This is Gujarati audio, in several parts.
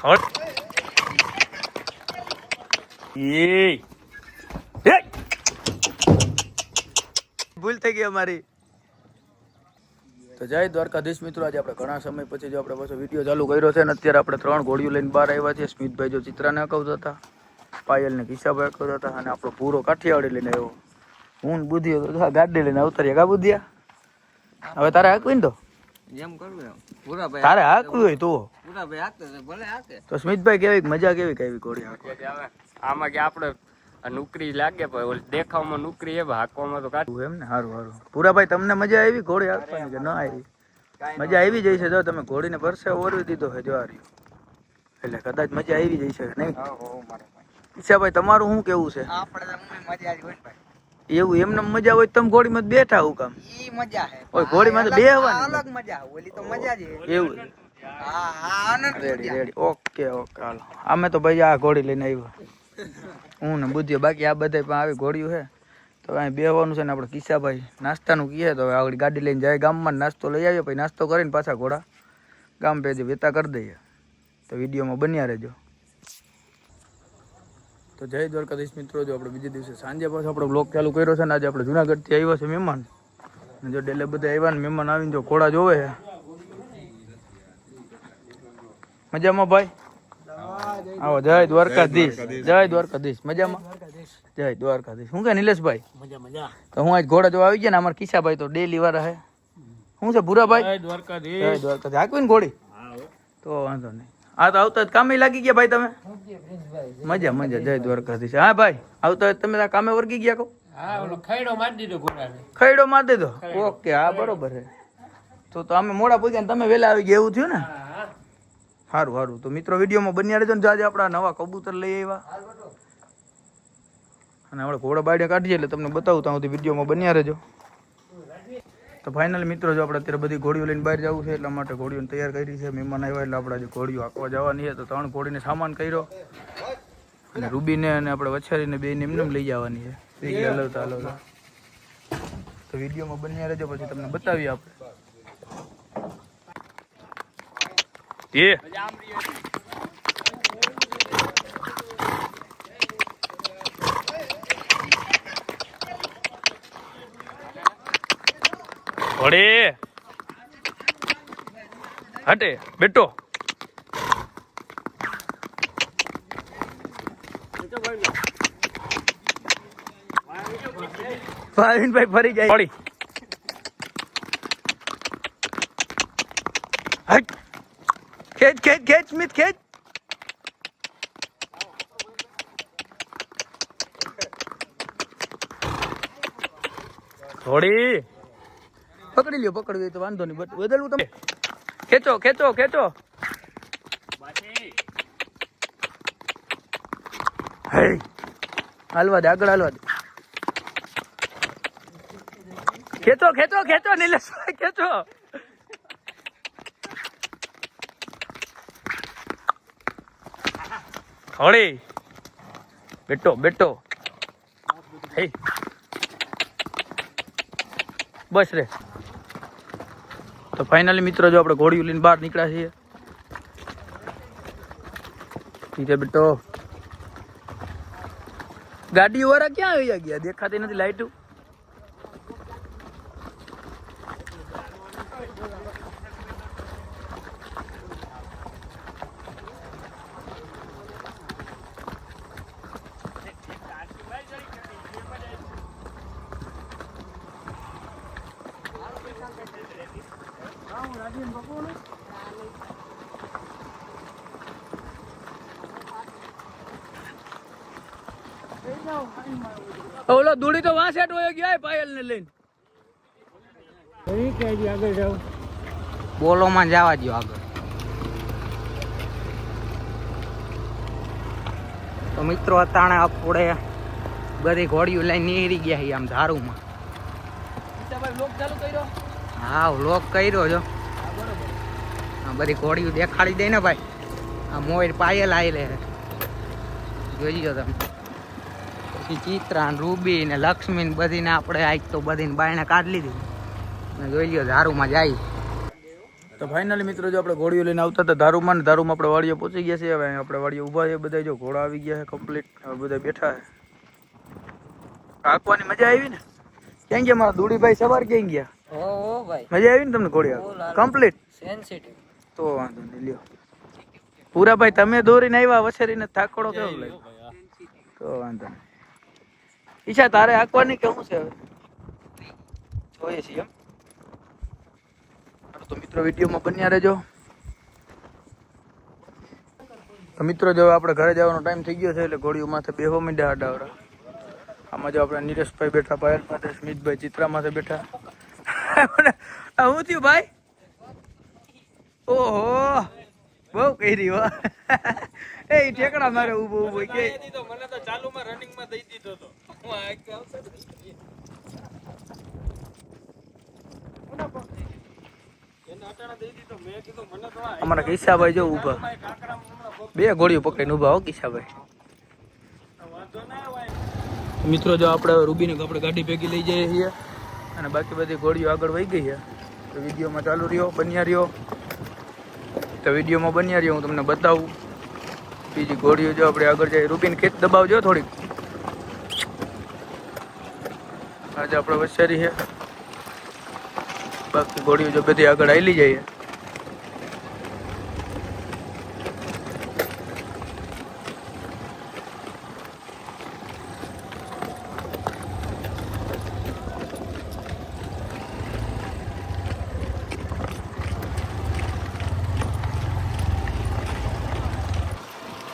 ભૂલ થઈ ગઈ અમારી. તો જય દ્વારકાધીશ મિત્રો, આજે આપણે ઘણા સમય પછી જો આપણે પાછો વિડીયો ચાલુ કર્યો છે ને અત્યારે આપણે 3 ઘોડીઓ લઈને બહાર આવ્યા છીએ. સ્મિતભાઈ જો ચિત્રાને હકાવતા હતા, પાયલને કિસ્સાભાઈ હકાવતા હતા અને આપણો પૂરો કાઠિયાવાડી લઈને આવ્યો. હું બુદ્ધિયો તો ગાડી લઈને અવતર્યા. કા બુદ્ધિયા હવે તારે હાકવી ને તો જેમ કરવું પૂરા ભાઈ તારે હાકવી હોય તો પૂરા ભાઈ હાકતે ભલે હાકે. તો સ્મિતભાઈ કેવી મજા કેવી કેવી ઘોડી હાકવા? આમાં કે આપણે નોકરી લાગે પણ દેખાવમાં નોકરી એવા હાકવામાં તો કાઢવું એમ ને. સારું સારું. પૂરાભાઈ તમને મજા આવી ઘોડી હાકવાની કે ન આવી? મજા આવી જાય છે. જો તમે ઘોડીને પરસે ઓરવી દીધો છે જો આ રહ્યું, એટલે કદાચ મજા આવી જાય છે નહીં? ઈચ્છાભાઈ તમારું શું કેવું છે? એવું એમને મજા હોય તમે ઘોડીમાં બેઠા હું કામ? ઈ મજા હે ઓય ઘોડીમાં તો બેહવાની અલગ મજા, ઓલી તો મજા જ એવું. હા આનંદ. Ready ready, okay okay. હાલો અમે તો ભાઈ આ ઘોડી લઈને આવ્યા, હું ને બુદ્ધિઓ. બાકી આ બધા પણ આવી ઘોડીઓ છે તો અહીં બેહવાનું છે ને. આપણે કિસ્સાભાઈ નાસ્તાનું કહીએ તો આગળ ગાડી લઈને જાય ગામમાં, નાસ્તો લઈ આવીએ, પછી નાસ્તો કરીને પાછા ઘોડા ગામ પેજે વેતા કરી દઈએ. તો વિડીયોમાં બન્યા રહેજો. તો જય દ્વારકાધીશ મિત્રો, જો આપણે બીજે દિવસે સાંજે પાછો આપણે બ્લોગ ચાલુ કર્યો છે ને. આજે આપણે જુનાગઢથી આવ્યા છે મહેમાન, જો ડેલે બધા આવ્યા ને મહેમાન આવીને જો ઘોડા જોવે છે. મજામાં ભાઈ? આવો જય દ્વારકાધીશ. જય દ્વારકાધીશ. મજામાં? જય દ્વારકાધીશ. શું કે નિલેશભાઈ? તો હું આજ ઘોડા જો આવી ગયા ને. અમારા કિસ્સાભાઈ તો ડેલી વાળા હે. શું છે ભૂરાભાઈ? જય દ્વારકાધીશ. જય દ્વારકાધીશ. હાકવી ને ઘોડી તો વાંધો નહીં. હા તો આવતા કામે લાગી ગયા ભાઈ તમે? મજા મજા. જય દ્વારકાધીશ. હા ભાઈ આવતા તમે કામે વર્ગી ગયા? કહો ખૈડો મારી દીધો ઘોડાને. ખૈડો મારી દીધો? ઓકે હા બરોબર છે. તો અમે મોડા પૂગ્યા ને તમે વહેલા આવી ગયા એવું થયું ને? સારું સારું. તો મિત્રો વિડીયોમાં બન્યા રહેજો ને. આજે આપણા નવા કબૂતર લઈ આવ્યા અને આપણે ઘોડા બાયડે કાઢીએ એટલે તમને બતાવું. ત્યાં સુધી વિડીયોમાં બન્યા રહેજો. તો ફાઇનલી મિત્રો જો આપણે અત્યારે બધી ઘોડીઓ લઈને બહાર જવું છે એટલા માટે ઘોડીઓને તૈયાર કરી છે. મહેમાન આવ્યા એટલે આપણે આજે ઘોડીઓ આંકવા જવાની છે. તો 3 ઘોડીને સામાન કર્યો અને રૂબીને અને આપણે વછારીને બેને એમને લઈ જવાની છે. હલવતા હલવતા. તો વિડીયોમાં બન્યા રહેજો, પછી તમને બતાવીએ આપણે. ઘોડે હટે બેટો. ભાઈ ફરી જાય. ઘોડી હટ. ખેંચ ખેંચ ખેંચ મિત ખેંચ. ઘોડી પકડી લ્યો. પકડી તો વાંધો નહીં, બદલવું તમે. ખેંચો ખેંચો ખેંચો. હાલવા દે, આગળ હાલવા દે. ખેંચો ખેંચો ખેંચો નિલેશભાઈ ખેંચો. ઘોડી બેટો બેટો. બસ રે. તો ફાઇનલી મિત્રો જો આપણે ઘોડીઓ લઈને બહાર નીકળ્યા છીએ. ઠીક છે બેટો. ગાડીઓ વાળા ક્યાં આવી ગયા? દેખાતી નથી લાઈટું. ઓલો દૂડી તો વાં સેટ હોય ગયા પાયલ ને લઈને. આગળ જાવ બોલો માં જવા દો આગળ. તો મિત્રો અતાણે આપણે બધી ઘોડીઓ લઈને નીકળી ગયા છીએ આમ ધારુમાં. હા વ્લોગ કર્યો જો. બધી ઘોડીઓ દેખાડી દે ને ભાઈ. આ મોર પાયલ આવેલે જોઈ લો તમે. પછી ચિત્રા ને રૂબી ને લક્ષ્મી ને બધીને આપણે આજ તો બધીને બાયણે કાઢી લીધી. જોઈ લ્યો ધારુમાં જાય. તો ફાઇનલી મિત્રો જો આપણે ઘોડીઓ લઈને આવતા હતા દારૂમાં ને દારૂમાં આપણે વાડીએ પહોંચી ગયા છે. હવે આપણે વાડીએ ઊભા છે બધા, જો ઘોડા આવી ગયા છે કમ્પ્લીટ. હવે બધા બેઠા છે. હાંકવાની મજા આવી ને? ક્યાં ગયા મારા દુડીભાઈ સવાર ક્યાં ગયા? ઓ ભાઈ મજા આવી ને તમને ઘોડી કમ્પ્લીટ? સેન્સિટિવ તો વાંધો નહીં, લ્યો પૂરા ભાઈ તમે દોરીને આવ્યા વસેરીને થાકોડો કેવો લાગ્યો? તો વાંધો નહીં. ઈચ્છા તારે હાંકવાની કેવું છે હવે? જોઈએ છીએ એમ. તો મિત્રો વિડીયોમાં બન્યા રહેજો. તો મિત્રો જો આપણે ઘરે જવાનો ટાઈમ થઈ ગયો છે એટલે ઘોડીઓ માથે બેહો મીંડા આડાવડા. આમાં જો આપણે નીરજભાઈ બેઠા, પાયલ માથે, સ્મિતભાઈ ચિત્રા માથે બેઠા. હું થયું ભાઈ? ઓહો બહુ કરી હો. એ ઠેકડા મારે ઊભો ઊભો કે મને તો ચાલુમાં રનિંગમાં દઈ દીધો તો. અમારા કિસ્સાભાઈ જો ઊભા, બે ઘોડીઓ પકડીને ઊભા હો કિસ્સાભાઈ. મિત્રો જો આપણે રૂબીને આપણે ગાડી ભેગી લઈ જઈએ છીએ અને બાકી બધી ઘોડીઓ આગળ વહી ગઈ છે. તો વિડીયોમાં ચાલુ રહ્યો, બન્યા રહ્યો. તો વિડીયોમાં બન્યા રહ્યો, હું તમને બતાવું બીજી ઘોડીઓ. જો આપણે આગળ જઈએ, રૂબીને ખેત દબાવજો થોડીક. આજે આપણે વસારી છે, બાકી ઘોડીઓ જો બધી આગળ આવેલી જાય.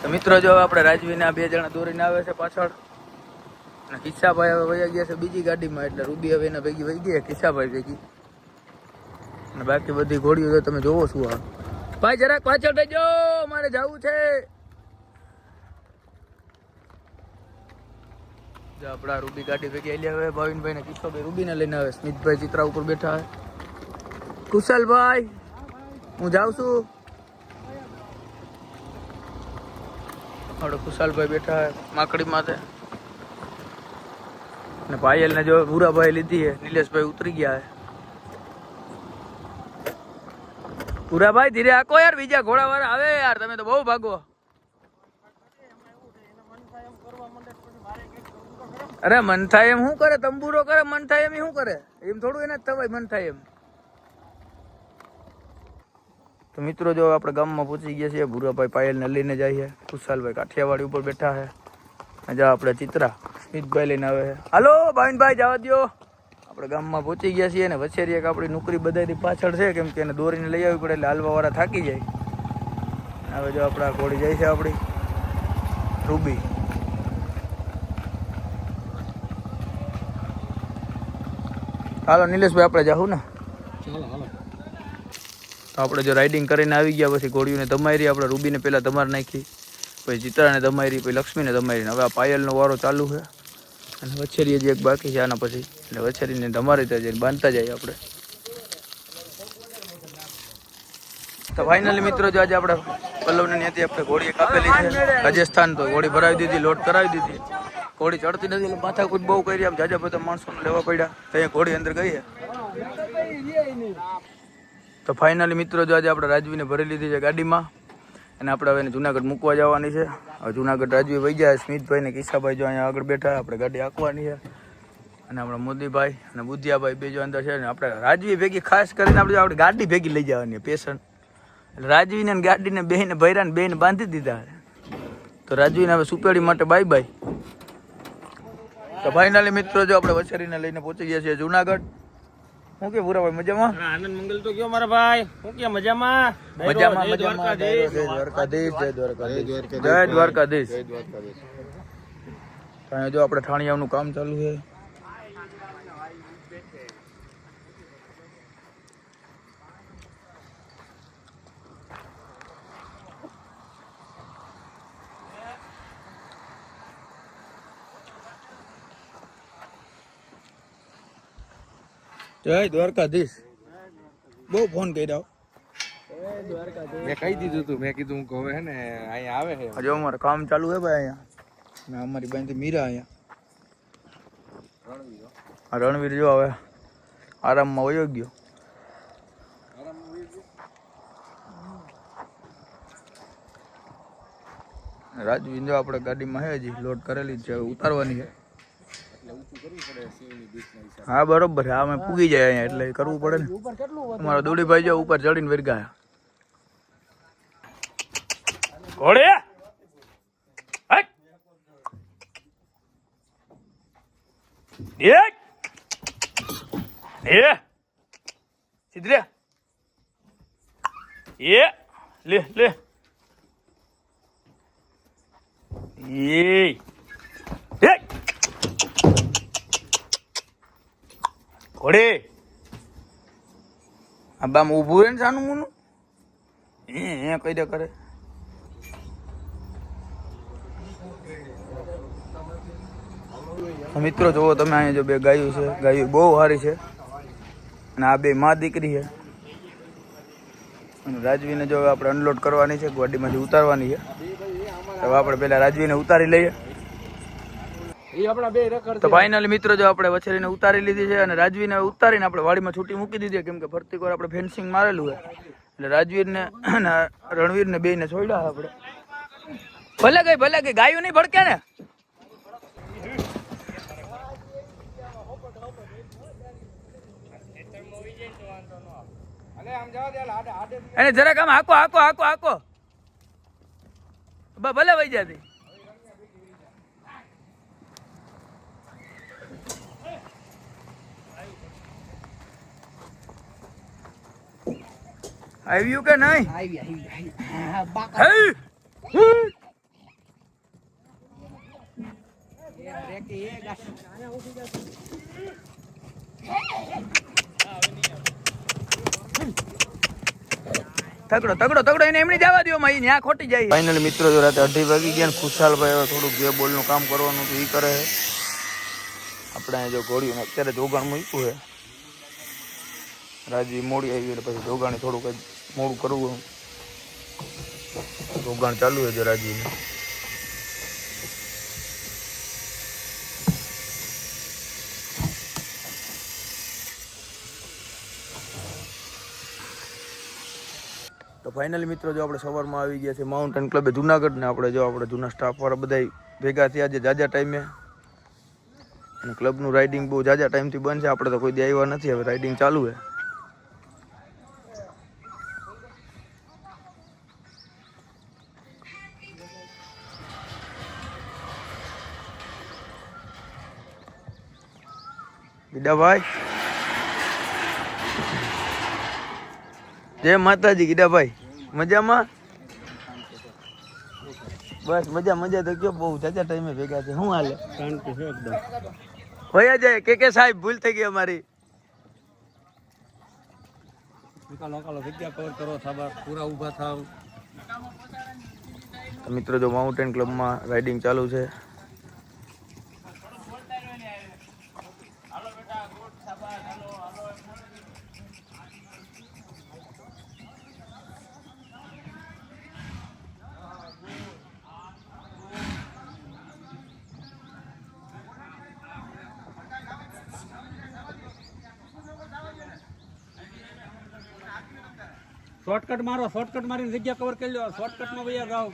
તો મિત્રો જો આપણે રાજવીને આ બે જણા દોરીને આવે છે પાછળ, અને કિસ્સાભાઈ હવે વયા ગયા છે બીજી ગાડીમાં. એટલે રૂબી હવે એના ભેગી વહી ગયા કિસ્સાભાઈ ભેગી, અને બાકી બધી ઘોડીઓ તો તમે જોવો શું. આ ભાઈ જરાક પાછળ થઈ જાઓ, મારે જવું છે. જો આપણા રૂબી ગાડી ભેગી આલી. હવે ભાવિનભાઈ ને કિસ્સાભાઈ રૂબીને લઈને આવે. સ્મિતભાઈ ચિત્રા ઉપર બેઠા છે. કુશલભાઈ હું જાઉં છું. આપણે કુશાલભાઈ બેઠા હે માકડી માથે, અને પાયલ ને જો ભૂરાભાઈ લીધી હે. નિલેશભાઈ ઉતરી ગયા હે. ભૂરાભાઈ ધીરે આકો યાર, બીજા ઘોડા વાળા આવે યાર, તમે તો બહુ ભાગો. અરે મન થાય એમ શું કરે? તંબુરો કરે મન થાય એમ શું કરે? એમ થોડું એને જ થવાય મન થાય એમ. તો મિત્રો જો આપણે ગામમાં પહોંચી ગયા છીએ. ભૂરાભાઈ પાયલને લઈને જઈએ. કુશાલભાઈ કાઠિયાવાડી ઉપર બેઠા છે. જા આપણે ચિત્રા સ્મિતભાઈ લઈને આવે છે. હાલો ભાવિનભાઈ જવા દો. આપણે ગામમાં પહોંચી ગયા છીએ, અને વછેરી એક આપણી નોકરી બધાથી પાછળ છે, કેમ કે એને દોરીને લઈ આવવી પડે એટલે હાલવાવાળા થાકી જાય. હવે જો આપણા ઘોડી જાય છે આપણી રૂબી. હાલો નિલેશભાઈ આપણે જાઉં ને. તો આપણે જો રાઇડિંગ કરીને આવી ગયા, પછી ઘોડીઓને ધમારી. આપણે રૂબીને પહેલાં ધમાર નાખી, પછી ચિત્રાને ધમારી, પછી લક્ષ્મીને ધમારી. હવે આ પાયલનો વારો ચાલુ છે, અને વછેરી હજી એક બાકી છે આના પછી. એટલે વછેરીને ધમારી જઈને બાંધતા જાય આપણે. તો ફાઇનલી મિત્રો જો આજે આપણે પલ્લવને ત્યાંથી આપણે ઘોડી કાપેલી છે રાજસ્થાન. તો ઘોડી ભરાવી દીધી, લોડ કરાવી દીધી. ઘોડી ચડતી નથી એટલે માથાકૂટ બહુ કરી. આમ જાજા બધા માણસોને લેવા પડ્યા, તો અહીંયા ઘોડી અંદર ગઈ છે. તો ફાઇનલી મિત્રો જો આજે આપણે રાજવીને ભરી લીધી છે ગાડીમાં, અને આપણે હવે જુનાગઢ મૂકવા જવાની છે. હવે જુનાગઢ રાજવી વહી જાય. સ્મિતભાઈ ને કિસ્સાભાઈ જો અહીંયા આગળ બેઠા, આપણે ગાડી આંકવાની છે. અને આપણા મોદીભાઈ અને બુધિયાભાઈ બે જો અંદર છે. ને આપણે રાજવી ભેગી ખાસ કરીને આપણે ગાડી ભેગી લઈ જવાની પેશન. એટલે રાજવીને ગાડીને બેને ભૈરાને બેને બાંધી દીધા. તો રાજવીને હવે સુપેડી માટે બાય બાય. તો ફાઇનલી મિત્રો જો આપણે વછેરીને લઈને પહોંચી ગયા છીએ જુનાગઢ. હું કે પૂરાભાઈ મજામાં? આનંદ મંગલ તો કયો મારા ભાઈ? હું કે મજામાં? મજામાં મજામાં. જય દ્વારકાધીશ, જય દ્વારકાધીશ, જય દ્વારકાધીશ. જો આપણે ઠાણિયાનું કામ ચાલુ છે. જય દ્વારકાધીશ. બહુ ફોન કર્યા. મેં કહી દીધું તું, મેં કીધું હું હવે હે ને અહીંયા આવે છે. હજુ અમારે કામ ચાલુ છે ભાઈ અહીંયા. ને અમારી બાંધી મીરા અહીંયા. રણવીર જો હવે આરામમાં વયો ગયો. રાજવીન જો આપણે ગાડીમાં હે હજી લોડ કરેલી જ છે, હવે ઉતારવાની છે. હા બરોબર છે, અમે પૂગી જાય અહીંયા એટલે કરવું પડે ને. અમારા દોડીભાઈ જો ઉપર ચડીને વિરગાયા. ઘોડે સિદ્ધરે એ લે લે એ ઘોડે આ બામ ઊભું રહે ને સાનું મુનું એ કઈ દે કરે. મિત્રો જોવો તમે અહીંયા જો બે ગાયો છે, ગાયો બહુ સારી છે અને આ બે માં દીકરી છે. અને રાજવીને જો આપણે અનલોડ કરવાની છે, ગાડીમાંથી ઉતારવાની છે. તો આપણે પહેલા રાજવીને ઉતારી લઈએ. તો ફાઇનલી મિત્રો જો આપણે વછેરીને ઉતારી લીધી છે અને રાજવીને ઉતારીને આપણે વાડીમાં છૂટી મૂકી દીધી, કેમ કે ફરતી વાર આપણે ફેન્સિંગ મારેલું છે એટલે રાજવીરને અને રણવીરને બેયને છોડ્યા આપણે. ભલે ગઈ ગાયું નહીં ભડકે ને. એને જરાક આમ હાકો ભલે વહી જતી. આવ્યું કે નહીં? તગડો એને એમની જવા દો માં, ત્યાં ખોટી જાય. ફાઇનલી મિત્રો જો રાતે 2:30 વાગી ગયા ને ખુશાલભાઈ હવે થોડુંક જે બોલનું કામ કરવાનું હતું એ કરે છે. આપણે જો ઘોડીયું અત્યારે જોગાણ મૂક્યું છે. રાજવી મોડી આવી એટલે પછી જોગાણી થોડુંક જ મોડું કરવું. જોગાણ ચાલુ છે જો રાજવીને. તો ફાઇનલી મિત્રો જો આપણે સવારમાં આવી ગયા છે માઉન્ટેન ક્લબે જુનાગઢ ને આપણે જૂના સ્ટાફ વાળા બધા ભેગા થયા છે જાજા ટાઈમે. અને ક્લબનું રાઇડિંગ બહુ જાજા ટાઈમથી બંધ છે, આપણે તો કોઈ દી આવ્યા નથી, હવે રાઇડિંગ ચાલુ છે. ગીડાભાઈ જય માતાજી. ગીડાભાઈ મજામાં? બસ મજા તો કયો, બહુ જાજા ટાઈમે ભેગા છે. શું હાલે? શાંતિ છે એકદમ. હોયા જાય કે સાહેબ ભૂલ થઈ ગઈ અમારી. જગ્યા કવર કરો, પૂરા ઊભા થાવ. મિત્રો જો માઉન્ટેન ક્લબમાં રાઇડિંગ ચાલુ છે. શોર્ટકટ મારો, શોર્ટકટ મારીને જગ્યા કવર કરી લો. શોર્ટકટમાં વયા જાઓ.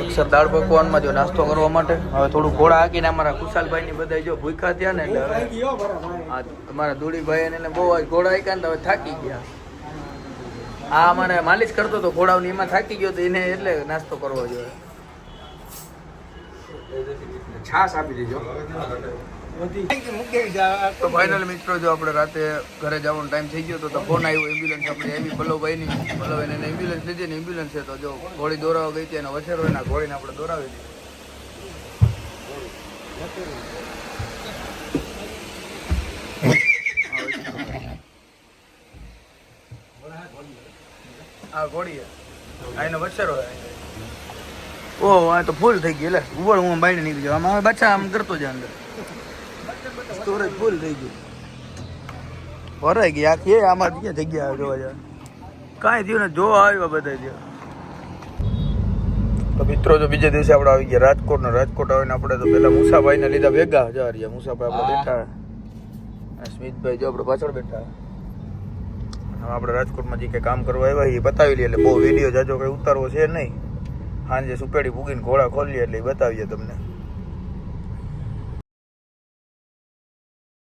અક્ષર દાળ પકવાનમાં જો નાસ્તો કરવા માટે હવે થોડું ઘોડા હાકીને અમારા ખુશાલભાઈ ની બધા જો ભૂખા થયા ને એટલે હવે અમારા દોડીભાઈ એને બહુ ઘોડા હાક્યા ને હવે થાકી ગયા. આ અમારે માલિશ કરતો હતો ઘોડાઓની, એમાં થાકી ગયો તો એને એટલે નાસ્તો કરવો જોઈએ. છાશ આપી દેજો. તો ફાઇનલ મિત્રો જો આપણે રાતે ઘરે જવાનો ટાઈમ થઈ ગયો તો ફોન આવ્યો એમ્બ્યુલન્સ આપણે એવી પલ્લવભાઈની પલ્લવભાઈને એમ્બ્યુલન્સ લીધી ને એમ્બ્યુલન્સ છે તો જો ઘોડી દોરાવા ગઈ હતી અને વછેરો એના ઘોડીને આપણે દોરાવી દીધી. આ ઘોડી આ એનો વછેરો ઓહ આ તો ફૂલ થઈ ગઈ એટલે ઉપર હું બાઈને નીકળી જાઉં આમાં બચ્ચા આમ કરતો જાય અંદર સ્ટોરેજ ફૂલ થઈ ગયું ભરાઈ ગઈ આખી આમાં ક્યાં જગ્યા જોવા જાય કાંઈ થયું ને જોવા આવ્યા બધા ત્યાં. તો મિત્રો જો બીજે દિવસે આપણે આવી ગયા રાજકોટ ને રાજકોટ આવીને આપણે તો પેલા મુસાભાઈને લીધા ભેગા જા રહ્યા મુસાભાઈ આપણે બેઠા અને સ્મિતભાઈ જો આપણે પાછળ બેઠા. હવે આપણે રાજકોટમાં જે કંઈ કામ કરવા આવ્યા એ બતાવી લઈએ એટલે બહુ વિડીયો જાજો કંઈ ઉતારવો છે નહીં. સાંજે સુપેડી પૂગીને ઘોડા ખોલીએ એટલે એ બતાવીએ તમને.